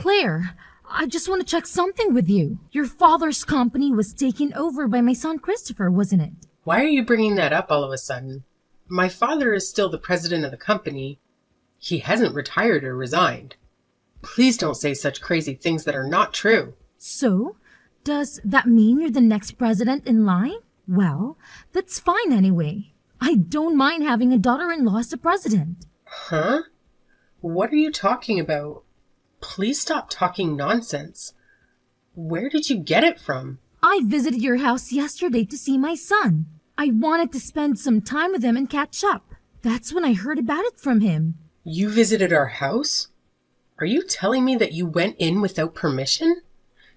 Claire, I just want to check something with you. Your father's company was taken over by my son Christopher, wasn't it? Why are you bringing that up all of a sudden? My father is still the president of the company. He hasn't retired or resigned. Please don't say such crazy things that are not true. So, does that mean you're the next president in line? Well, that's fine anyway. I don't mind having a daughter-in-law as the president. Huh? What are you talking about? Please stop talking nonsense. Where did you get it from? I visited your house yesterday to see my son. I wanted to spend some time with him and catch up. That's when I heard about it from him. You visited our house? Are you telling me that you went in without permission?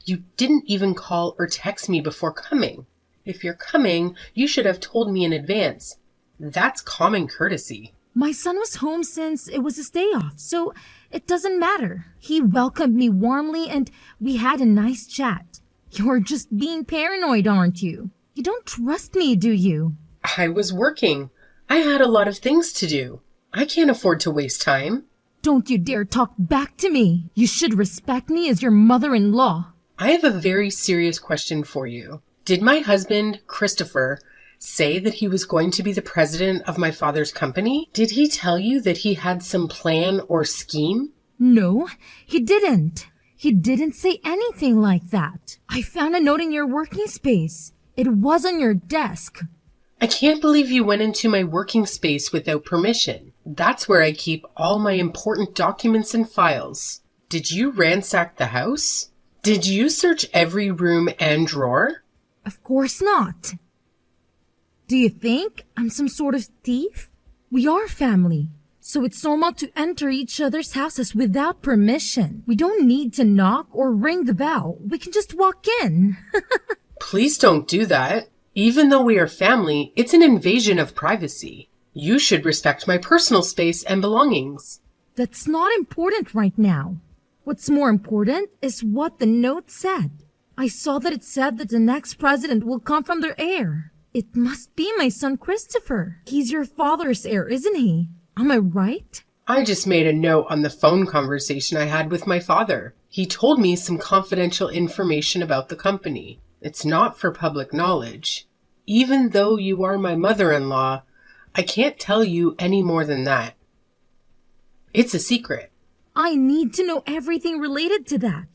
You didn't even call or text me before coming. If you're coming, you should have told me in advance. That's common courtesy. My son was home since it was his day off, so it doesn't matter. He welcomed me warmly and we had a nice chat. You're just being paranoid, aren't you? You don't trust me, do you? I was working. I had a lot of things to do. I can't afford to waste time. Don't you dare talk back to me. You should respect me as your mother-in-law. I have a very serious question for you. Did my husband, Christopher, say that he was going to be the president of my father's company? Did he tell you that he had some plan or scheme? No, he didn't. He didn't say anything like that. I found a note in your working space. It was on your desk. I can't believe you went into my working space without permission. That's where I keep all my important documents and files. Did you ransack the house? Did you search every room and drawer? Of course not. Do you think I'm some sort of thief? We are family, so it's normal to enter each other's houses without permission. We don't need to knock or ring the bell. We can just walk in. Please don't do that. Even though we are family, it's an invasion of privacy. You should respect my personal space and belongings. That's not important right now. What's more important is what the note said. I saw that it said that the next president will come from their heir. It must be my son Christopher. He's your father's heir, isn't he? Am I right? I just made a note on the phone conversation I had with my father. He told me some confidential information about the company. It's not for public knowledge. Even though you are my mother-in-law, I can't tell you any more than that. It's a secret. I need to know everything related to that.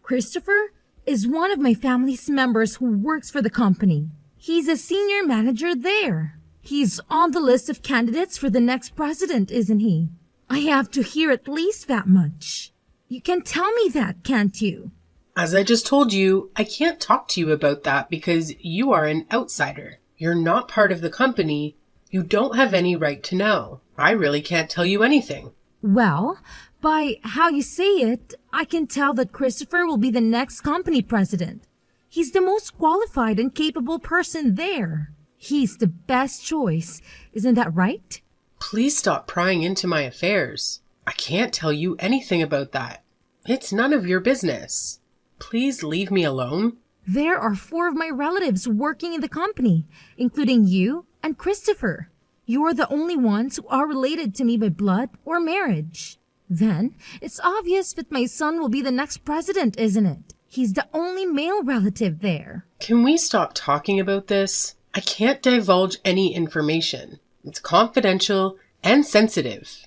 Christopher is one of my family's members who works for the company. He's a senior manager there. He's on the list of candidates for the next president, isn't he? I have to hear at least that much. You can tell me that, can't you? As I just told you, I can't talk to you about that because you are an outsider. You're not part of the company. You don't have any right to know. I really can't tell you anything. Well, by how you say it, I can tell that Christopher will be the next company president. He's the most qualified and capable person there. He's the best choice. Isn't that right? Please stop prying into my affairs. I can't tell you anything about that. It's none of your business. Please leave me alone. There are 4 of my relatives working in the company, including you and Christopher. You're the only ones who are related to me by blood or marriage. Then, it's obvious that my son will be the next president, isn't it? He's the only male relative there. Can we stop talking about this? I can't divulge any information. It's confidential and sensitive.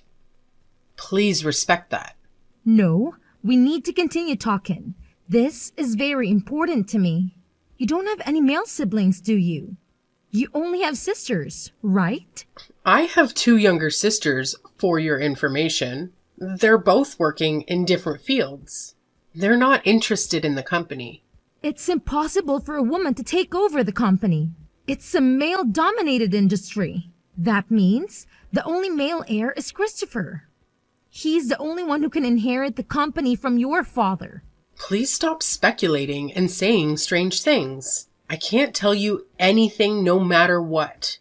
Please respect that. No, we need to continue talking. This is very important to me. You don't have any male siblings, do you? You only have sisters, right? I have 2 younger sisters, for your information. They're both working in different fields. They're not interested in the company. It's impossible for a woman to take over the company. It's a male-dominated industry. That means the only male heir is Christopher. He's the only one who can inherit the company from your father. Please stop speculating and saying strange things. I can't tell you anything no matter what.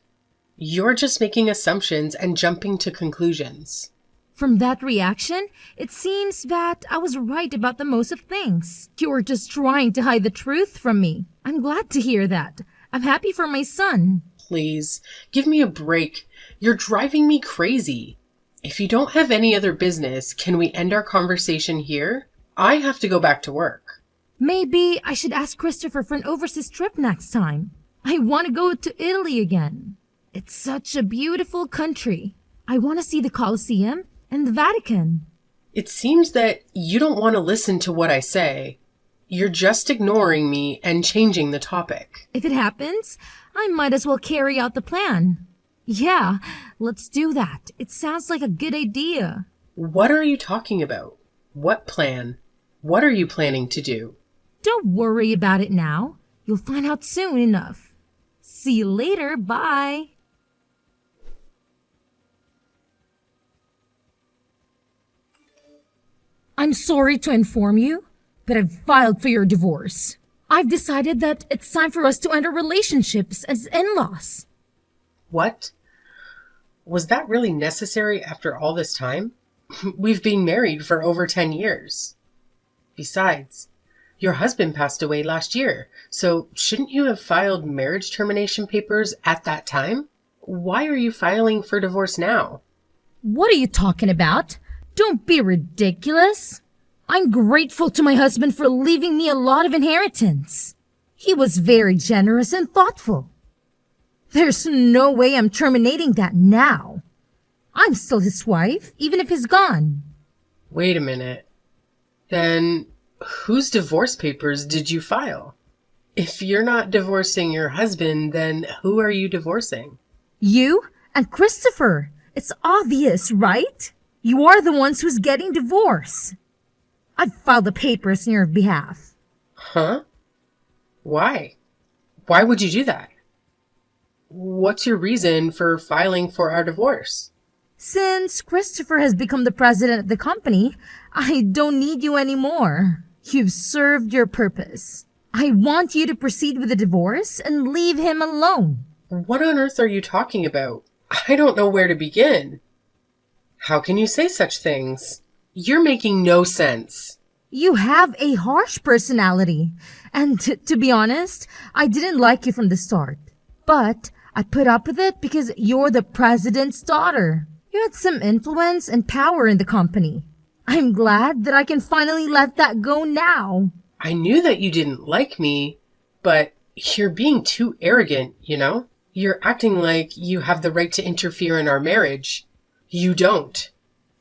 You're just making assumptions and jumping to conclusions. From that reaction, it seems that I was right about the most of things. You're just trying to hide the truth from me. I'm glad to hear that. I'm happy for my son. Please, give me a break. You're driving me crazy. If you don't have any other business, can we end our conversation here? I have to go back to work. Maybe I should ask Christopher for an overseas trip next time. I want to go to Italy again. It's such a beautiful country. I want to see the Colosseum and the Vatican. It seems that you don't want to listen to what I say. You're just ignoring me and changing the topic. If it happens, I might as well carry out the plan. Yeah, let's do that. It sounds like a good idea. What are you talking about? What plan? What are you planning to do? Don't worry about it now. You'll find out soon enough. See you later. Bye. I'm sorry to inform you, but I've filed for your divorce. I've decided that it's time for us to end our relationships as in-laws. What? Was that really necessary after all this time? We've been married for over 10 years. Besides, your husband passed away last year, so shouldn't you have filed marriage termination papers at that time? Why are you filing for divorce now? What are you talking about? Don't be ridiculous. I'm grateful to my husband for leaving me a lot of inheritance. He was very generous and thoughtful. There's no way I'm terminating that now. I'm still his wife, even if he's gone. Wait a minute. Then whose divorce papers did you file? If you're not divorcing your husband, then who are you divorcing? You and Christopher. It's obvious, right? You are the ones who's getting divorced. I'd file the papers on your behalf. Huh? Why? Why would you do that? What's your reason for filing for our divorce? Since Christopher has become the president of the company, I don't need you anymore. You've served your purpose. I want you to proceed with the divorce and leave him alone. What on earth are you talking about? I don't know where to begin. How can you say such things? You're making no sense. You have a harsh personality. And to be honest, I didn't like you from the start. But I put up with it because you're the president's daughter. You had some influence and power in the company. I'm glad that I can finally let that go now. I knew that you didn't like me, but you're being too arrogant, you know? You're acting like you have the right to interfere in our marriage. You don't.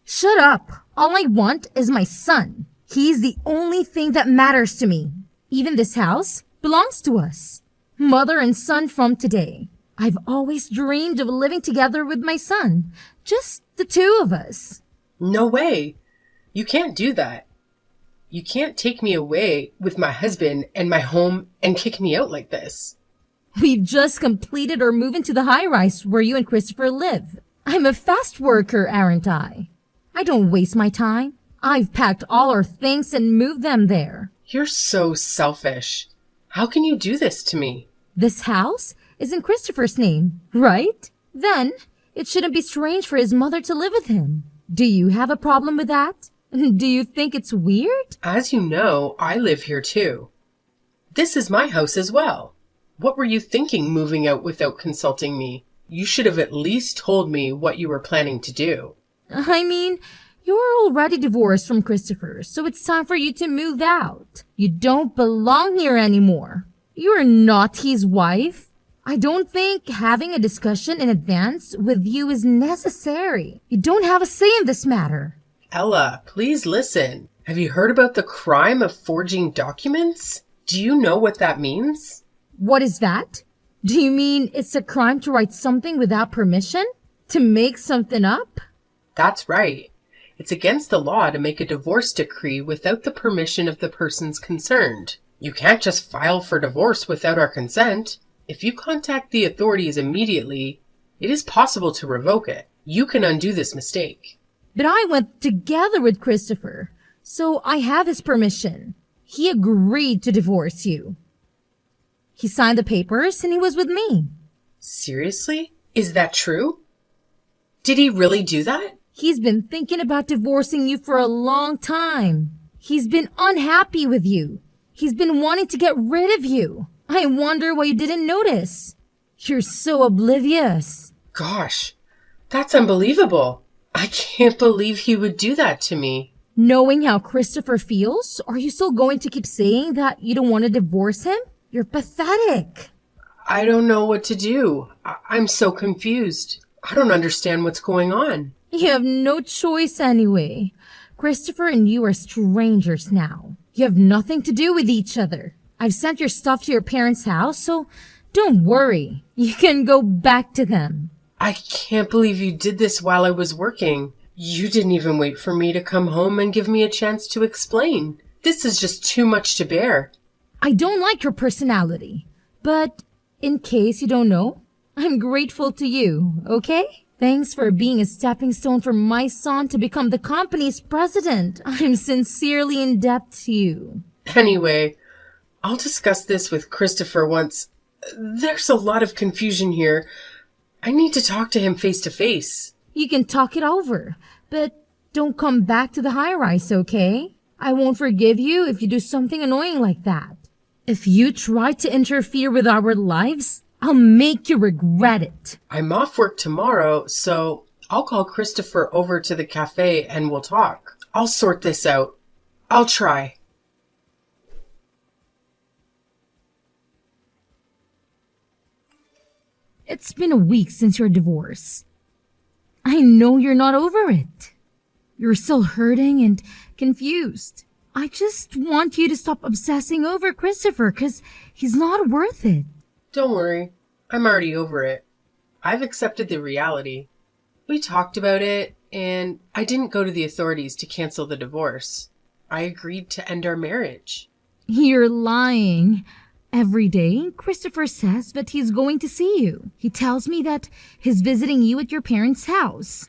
Shut up. All I want is my son. He's the only thing that matters to me. Even this house belongs to us. Mother and son from today. I've always dreamed of living together with my son. Just the two of us. No way. You can't do that. You can't take me away with my husband and my home and kick me out like this. We've just completed our move into the high-rise where you and Christopher live. I'm a fast worker, aren't I? I don't waste my time. I've packed all our things and moved them there. You're so selfish. How can you do this to me? This house is in Christopher's name, right? Then it shouldn't be strange for his mother to live with him. Do you have a problem with that? Do you think it's weird? As you know, I live here too. This is my house as well. What were you thinking moving out without consulting me? You should have at least told me what you were planning to do. I mean, you're already divorced from Christopher, so it's time for you to move out. You don't belong here anymore. You're not his wife. I don't think having a discussion in advance with you is necessary. You don't have a say in this matter. Ella, please listen. Have you heard about the crime of forging documents? Do you know what that means? What is that? Do you mean it's a crime to write something without permission? To make something up? That's right. It's against the law to make a divorce decree without the permission of the persons concerned. You can't just file for divorce without our consent. If you contact the authorities immediately, it is possible to revoke it. You can undo this mistake. But I went together with Christopher, so I have his permission. He agreed to divorce you. He signed the papers and he was with me. Seriously? Is that true? Did he really do that? He's been thinking about divorcing you for a long time. He's been unhappy with you. He's been wanting to get rid of you. I wonder why you didn't notice. You're so oblivious. Gosh, that's unbelievable. I can't believe he would do that to me. Knowing how Christopher feels, are you still going to keep saying that you don't want to divorce him? You're pathetic. I don't know what to do. I'm so confused. I don't understand what's going on. You have no choice anyway. Christopher and you are strangers now. You have nothing to do with each other. I've sent your stuff to your parents' house, so don't worry. You can go back to them. I can't believe you did this while I was working. You didn't even wait for me to come home and give me a chance to explain. This is just too much to bear. I don't like your personality, but in case you don't know, I'm grateful to you, okay? Thanks for being a stepping stone for my son to become the company's president. I'm sincerely in debt to you. Anyway, I'll discuss this with Christopher once. There's a lot of confusion here. I need to talk to him face to face. You can talk it over, but don't come back to the high-rise, okay? I won't forgive you if you do something annoying like that. If you try to interfere with our lives, I'll make you regret it. I'm off work tomorrow, so I'll call Christopher over to the cafe and we'll talk. I'll sort this out. I'll try. It's been a week since your divorce. I know you're not over it. You're still hurting and confused. I just want you to stop obsessing over Christopher because he's not worth it. Don't worry. I'm already over it. I've accepted the reality. We talked about it, and I didn't go to the authorities to cancel the divorce. I agreed to end our marriage. You're lying. Every day, Christopher says that he's going to see you. He tells me that he's visiting you at your parents' house.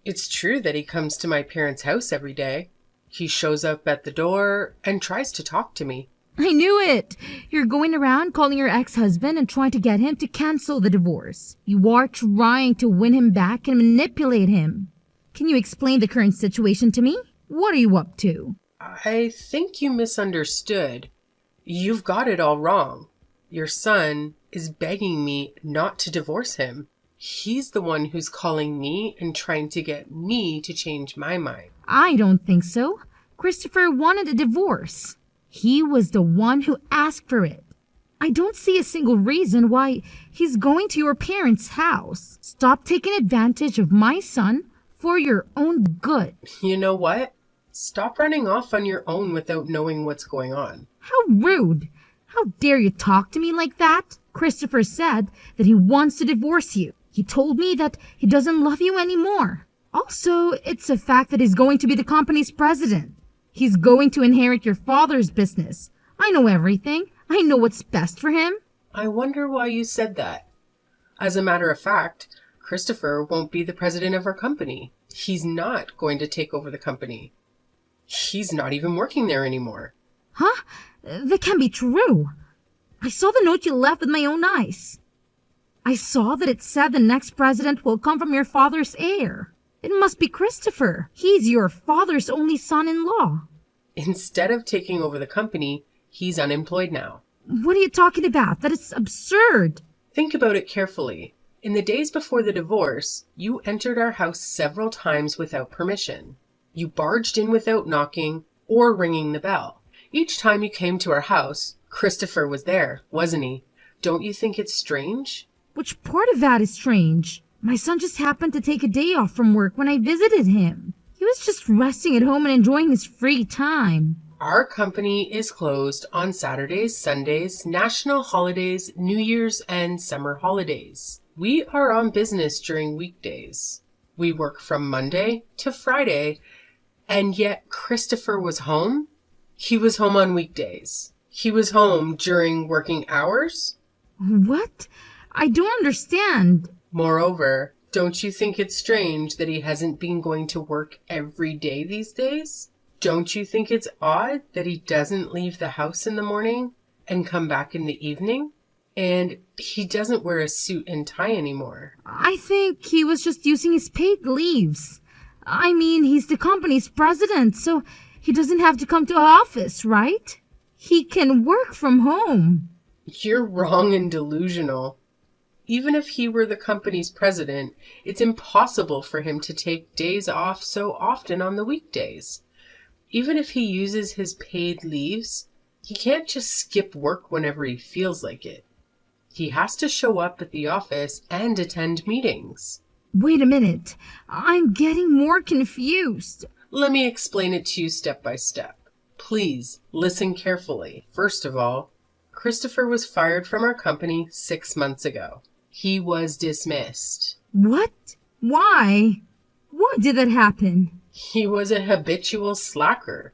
It's true that he comes to my parents' house every day. He shows up at the door and tries to talk to me. I knew it! You're going around calling your ex-husband and trying to get him to cancel the divorce. You are trying to win him back and manipulate him. Can you explain the current situation to me? What are you up to? I think you misunderstood. You've got it all wrong. Your son is begging me not to divorce him. He's the one who's calling me and trying to get me to change my mind. I don't think so. Christopher wanted a divorce. He was the one who asked for it. I don't see a single reason why he's going to your parents' house. Stop taking advantage of my son for your own good. You know what? Stop running off on your own without knowing what's going on. How rude! How dare you talk to me like that? Christopher said that he wants to divorce you. He told me that he doesn't love you anymore. Also, it's a fact that he's going to be the company's president. He's going to inherit your father's business. I know everything. I know what's best for him. I wonder why you said that. As a matter of fact, Christopher won't be the president of our company. He's not going to take over the company. He's not even working there anymore. Huh? That can't be true. I saw the note you left with my own eyes. I saw that it said the next president will come from your father's heir. It must be Christopher. He's your father's only son-in-law. Instead of taking over the company, he's unemployed now. What are you talking about? That is absurd. Think about it carefully. In the days before the divorce, you entered our house several times without permission. You barged in without knocking or ringing the bell. Each time you came to our house, Christopher was there, wasn't he? Don't you think it's strange? Which part of that is strange? My son just happened to take a day off from work when I visited him. He was just resting at home and enjoying his free time. Our company is closed on Saturdays, Sundays, national holidays, New Year's, and summer holidays. We are on business during weekdays. We work from Monday to Friday, and yet Christopher was home? He was home on weekdays. He was home during working hours? What? I don't understand. Moreover, don't you think it's strange that he hasn't been going to work every day these days? Don't you think it's odd that he doesn't leave the house in the morning and come back in the evening? And he doesn't wear a suit and tie anymore. I think he was just using his paid leaves. I mean, he's the company's president, so he doesn't have to come to office, right? He can work from home. You're wrong and delusional. Even if he were the company's president, it's impossible for him to take days off so often on the weekdays. Even if he uses his paid leaves, he can't just skip work whenever he feels like it. He has to show up at the office and attend meetings. Wait a minute. I'm getting more confused. Let me explain it to you step by step. Please listen carefully. First of all, Christopher was fired from our company 6 months ago. He was dismissed. What? Why? Why did that happen? He was a habitual slacker.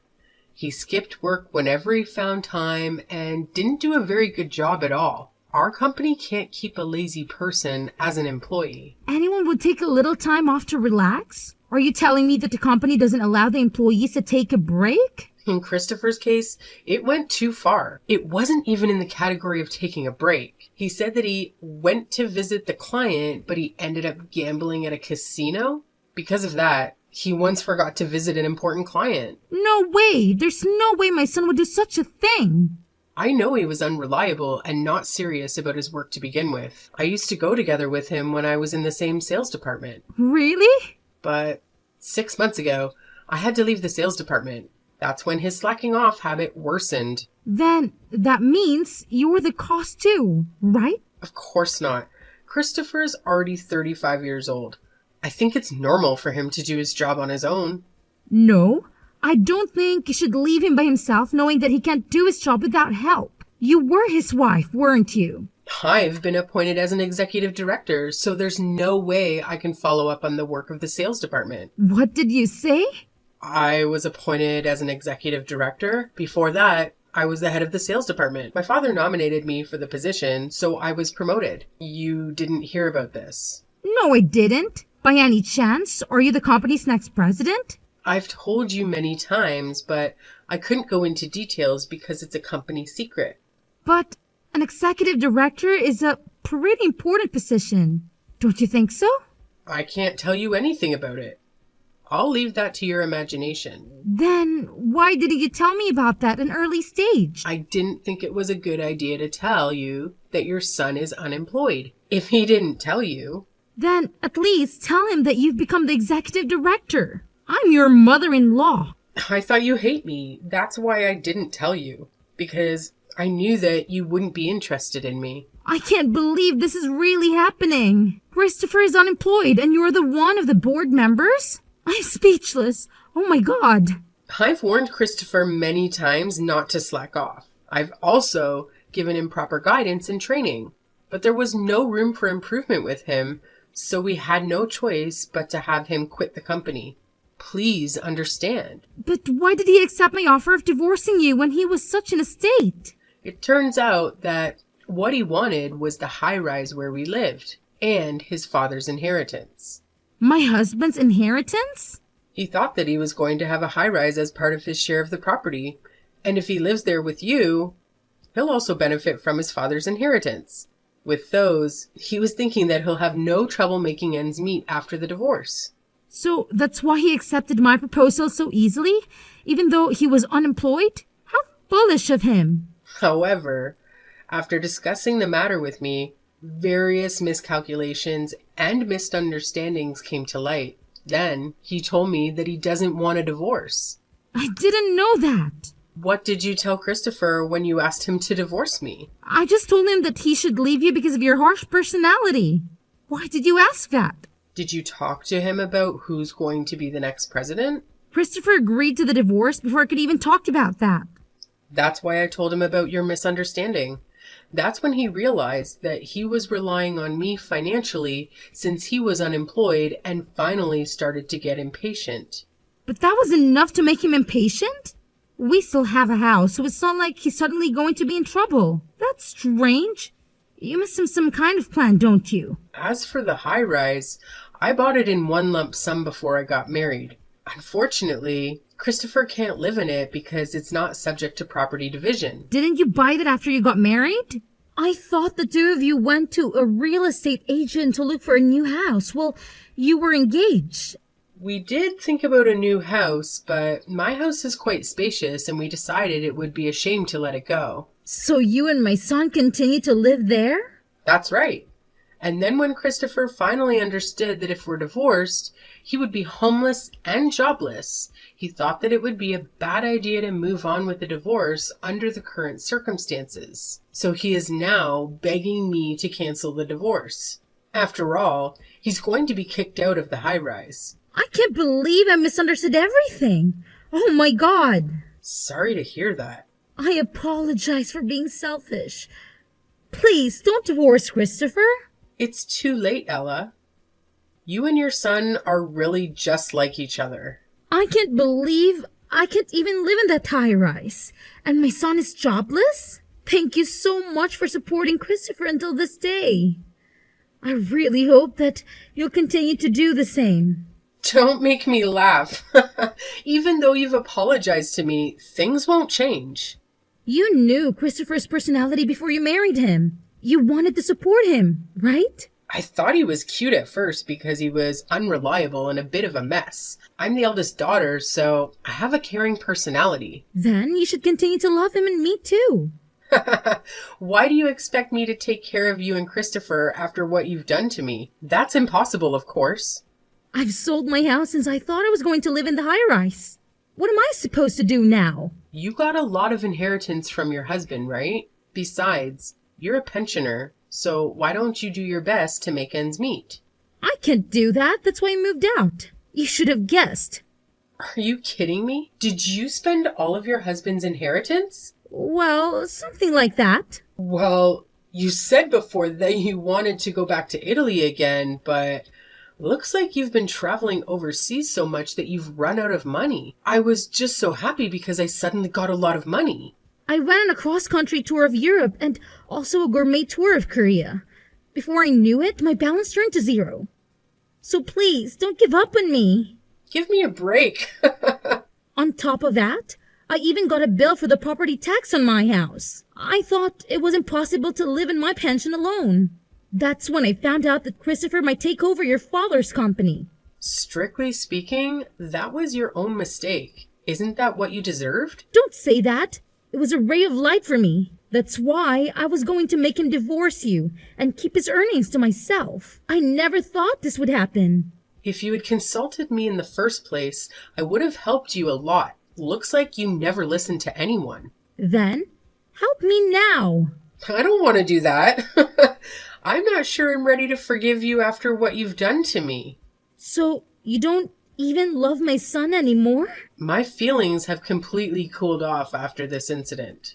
He skipped work whenever he found time and didn't do a very good job at all. Our company can't keep a lazy person as an employee. Anyone would take a little time off to relax? Are you telling me that the company doesn't allow the employees to take a break? In Christopher's case, it went too far. It wasn't even in the category of taking a break. He said that he went to visit the client, but he ended up gambling at a casino. Because of that, he once forgot to visit an important client. No way! There's no way my son would do such a thing! I know he was unreliable and not serious about his work to begin with. I used to go together with him when I was in the same sales department. Really? But 6 months ago, I had to leave the sales department. That's when his slacking off habit worsened. Then that means you're the cause too, right? Of course not. Christopher's already 35 years old. I think it's normal for him to do his job on his own. No, I don't think you should leave him by himself knowing that he can't do his job without help. You were his wife, weren't you? I've been appointed as an executive director, so there's no way I can follow up on the work of the sales department. What did you say? I was appointed as an executive director. Before that, I was the head of the sales department. My father nominated me for the position, so I was promoted. You didn't hear about this. No, I didn't. By any chance, are you the company's next president? I've told you many times, but I couldn't go into details because it's a company secret. But an executive director is a pretty important position. Don't you think so? I can't tell you anything about it. I'll leave that to your imagination. Then why didn't you tell me about that at an early stage? I didn't think it was a good idea to tell you that your son is unemployed. If he didn't tell you... Then at least tell him that you've become the executive director. I'm your mother-in-law. I thought you hate me. That's why I didn't tell you. Because I knew that you wouldn't be interested in me. I can't believe this is really happening. Christopher is unemployed and you're the one of the board members? I'm speechless. Oh my God. I've warned Christopher many times not to slack off. I've also given him proper guidance and training. But there was no room for improvement with him, so we had no choice but to have him quit the company. Please understand. But why did he accept my offer of divorcing you when he was such in a state? It turns out that what he wanted was the high-rise where we lived and his father's inheritance. My husband's inheritance? He thought that he was going to have a high-rise as part of his share of the property, and if he lives there with you, he'll also benefit from his father's inheritance. With those, he was thinking that he'll have no trouble making ends meet after the divorce. So that's why he accepted my proposal so easily, even though he was unemployed? How foolish of him. However, after discussing the matter with me, various miscalculations and misunderstandings came to light. Then he told me that he doesn't want a divorce. I didn't know that. What did you tell Christopher when you asked him to divorce me? I just told him that he should leave you because of your harsh personality. Why did you ask that? Did you talk to him about who's going to be the next president? Christopher agreed to the divorce before I could even talk about that. That's why I told him about your misunderstanding. That's when he realized that he was relying on me financially since he was unemployed and finally started to get impatient. But that was enough to make him impatient? We still have a house, so it's not like he's suddenly going to be in trouble. That's strange. You must have some kind of plan, don't you? As for the high-rise, I bought it in one lump sum before I got married. Unfortunately, Christopher can't live in it because it's not subject to property division. Didn't you buy it after you got married? I thought the two of you went to a real estate agent to look for a new house. Well, you were engaged. We did think about a new house, but my house is quite spacious and we decided it would be a shame to let it go. So you and my son continue to live there? That's right. And then when Christopher finally understood that if we're divorced, he would be homeless and jobless, he thought that it would be a bad idea to move on with the divorce under the current circumstances. So he is now begging me to cancel the divorce. After all, he's going to be kicked out of the high-rise. I can't believe I misunderstood everything. Oh my God. Sorry to hear that. I apologize for being selfish. Please don't divorce Christopher. It's too late, Ella. You and your son are really just like each other. I can't believe I can't even live in that high-rise. And my son is jobless? Thank you so much for supporting Christopher until this day. I really hope that you'll continue to do the same. Don't make me laugh. Even though you've apologized to me, things won't change. You knew Christopher's personality before you married him. You wanted to support him, right? I thought he was cute at first because he was unreliable and a bit of a mess. I'm the eldest daughter, so I have a caring personality. Then you should continue to love him and me too. Why do you expect me to take care of you and Christopher after what you've done to me? That's impossible, of course. I've sold my house since I thought I was going to live in the high-rise. What am I supposed to do now? You got a lot of inheritance from your husband, right? Besides, you're a pensioner, so why don't you do your best to make ends meet? I can't do that. That's why I moved out. You should have guessed. Are you kidding me? Did you spend all of your husband's inheritance? Well, something like that. Well, you said before that you wanted to go back to Italy again, but looks like you've been traveling overseas so much that you've run out of money. I was just so happy because I suddenly got a lot of money. I went on a cross-country tour of Europe and also a gourmet tour of Korea. Before I knew it, my balance turned to zero. So please, don't give up on me. Give me a break. On top of that, I even got a bill for the property tax on my house. I thought it was impossible to live in my pension alone. That's when I found out that Christopher might take over your father's company. Strictly speaking, that was your own mistake. Isn't that what you deserved? Don't say that. It was a ray of light for me. That's why I was going to make him divorce you and keep his earnings to myself. I never thought this would happen. If you had consulted me in the first place, I would have helped you a lot. Looks like you never listened to anyone. Then, help me now. I don't want to do that. I'm not sure I'm ready to forgive you after what you've done to me. So, you don't even love my son anymore? My feelings have completely cooled off after this incident.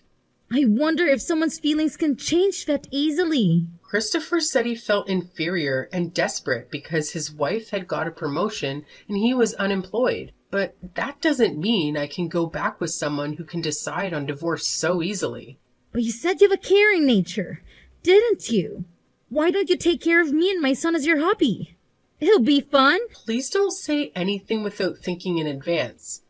I wonder if someone's feelings can change that easily. Christopher said he felt inferior and desperate because his wife had got a promotion and he was unemployed. But that doesn't mean I can go back with someone who can decide on divorce so easily. But you said you have a caring nature, didn't you? Why don't you take care of me and my son as your hobby? It'll be fun. Please don't say anything without thinking in advance.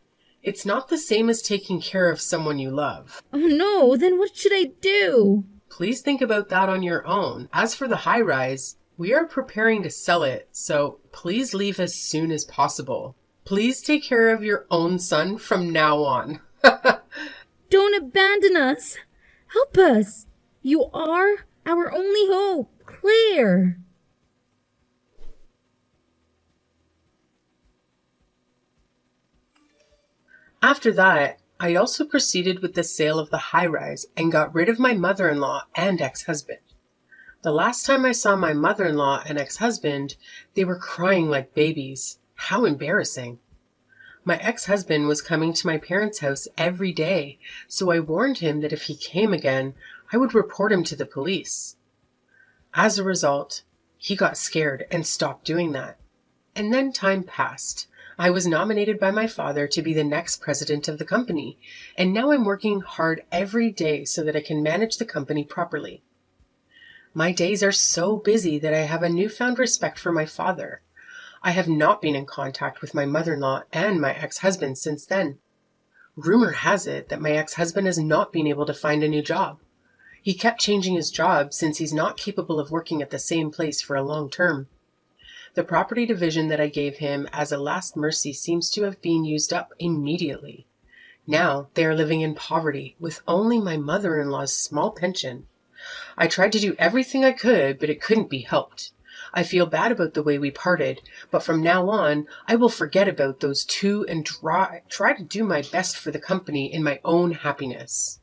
It's not the same as taking care of someone you love. Oh no, then what should I do? Please think about that on your own. As for the high-rise, we are preparing to sell it, so please leave as soon as possible. Please take care of your own son from now on. Don't abandon us. Help us. You are our only hope, Claire. After that, I also proceeded with the sale of the high-rise and got rid of my mother-in-law and ex-husband. The last time I saw my mother-in-law and ex-husband, they were crying like babies. How embarrassing. My ex-husband was coming to my parents' house every day, so I warned him that if he came again, I would report him to the police. As a result, he got scared and stopped doing that. And then time passed. I was nominated by my father to be the next president of the company, and now I'm working hard every day so that I can manage the company properly. My days are so busy that I have a newfound respect for my father. I have not been in contact with my mother-in-law and my ex-husband since then. Rumor has it that my ex-husband has not been able to find a new job. He kept changing his job since he's not capable of working at the same place for a long term. The property division that I gave him as a last mercy seems to have been used up immediately. Now they are living in poverty with only my mother-in-law's small pension. I tried to do everything I could, but it couldn't be helped. I feel bad about the way we parted, but from now on, I will forget about those two and try to do my best for the company in my own happiness.